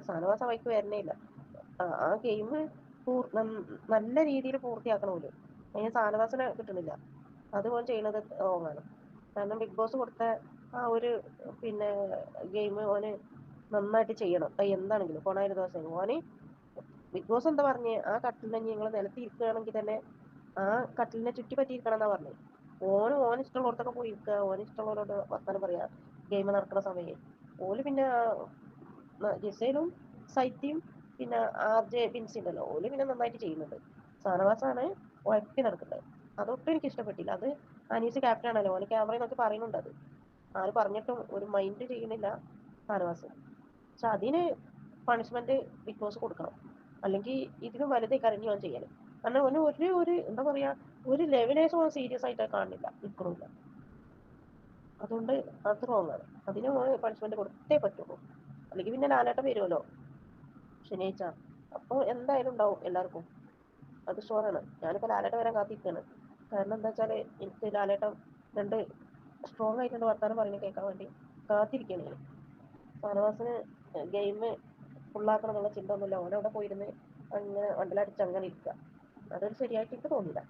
സാനവാസ വഴിക്ക് വരണേ ഇല്ല. ആ ഗെയിം നല്ല രീതിയിൽ പൂർത്തിയാക്കണം പോലും. അതിന് സാനവാസന കിട്ടണില്ല. അതുപോലെ ചെയ്യണത് റോങ്ങാണ്. കാരണം ബിഗ് ബോസ് കൊടുത്ത ആ ഒരു പിന്നെ ഗെയിം ഓന് നന്നായിട്ട് ചെയ്യണം. അത് എന്താണെങ്കിലും കൊണായൊരു ദിവസം ഓന് ബിഗ് ബോസ് എന്താ പറഞ്ഞേ, ആ കട്ടിലിനെ നിങ്ങൾ നിലത്തി ഇരിക്കുകയാണെങ്കിൽ തന്നെ ആ കട്ടിലിനെ ചുറ്റിപ്പറ്റിയിരിക്കണം എന്നാ പറഞ്ഞത്. ഓന് ഇഷ്ടമുള്ളടത്തൊക്കെ പോയി ഇരിക്കുക, ഓന് ഇഷ്ടമുള്ളവരോട് വർത്താനം പറയാ ഗെയിം നടക്കുന്ന സമയം. ഓല് പിന്നെ ജിസയിലും സൈറ്റിയും പിന്നെ RJ ബിൻസി ഉണ്ടല്ലോ, ഓല് പിന്നെ നന്നായിട്ട് ചെയ്യുന്നുണ്ട്. സാനവാസാണ് ഒഴപ്പി നടക്കുന്നത്. അതൊട്ടും എനിക്ക് ഇഷ്ടപ്പെട്ടില്ല. അത് അനീസ് ക്യാപ്റ്റൻ ആണല്ലോ, ഓന് ക്യാമറയിൽ നോക്കി പറയുന്നുണ്ട്. അത് ആര് പറഞ്ഞിട്ടും ഒരു മൈൻഡ് ചെയ്യുന്നില്ല സാനവാസ്. പക്ഷെ അതിന് പണിഷ്മെന്റ് ബിഗ് ബോസ് കൊടുക്കണം. അല്ലെങ്കിൽ ഇതിനും വലുതേ കരഞ്ഞു ഓൻ ചെയ്യല്. കാരണം ഓന് ഒരു എന്താ പറയാ, ഒരു ലെവലേഴ്സും ഓൻ സീരിയസ് ആയിട്ട് കാണുന്നില്ല, നിൽക്കണില്ല. അതുകൊണ്ട് അത് റോങ് ആണ്. അതിന് പണിഷ്മെന്റ് കൊടുത്തേ പറ്റുള്ളൂ. അല്ലെങ്കിൽ പിന്നെ ലാലേട്ടൻ വരുമല്ലോ ശനിയാഴ്ച, അപ്പോൾ എന്തായാലും ഉണ്ടാവും എല്ലാവർക്കും. അത് ഷുവറാണ്. ഞാനിപ്പോൾ ലാലേട്ടൻ വരാൻ കാത്തിരിക്കുകയാണ്. കാരണം എന്താ വെച്ചാൽ എനിക്ക് ലാലേട്ടൻ രണ്ട് സ്ട്രോങ് ആയിട്ടുണ്ട് വർത്താനം പറയുന്നത് കേൾക്കാൻ വേണ്ടി കാത്തിരിക്കുകയാണ് ഞാൻ. ഷാനവാസിന് ഗെയിം ഫുള്ളാക്കണം എന്നുള്ള ചിന്ത ഒന്നുമില്ല. ഓനവിടെ പോയിരുന്ന് അങ്ങനെ വണ്ടലടിച്ച് അങ്ങനെ ഇരിക്കുക. അതൊരു ശരിയായിട്ട് എനിക്ക് തോന്നില്ല.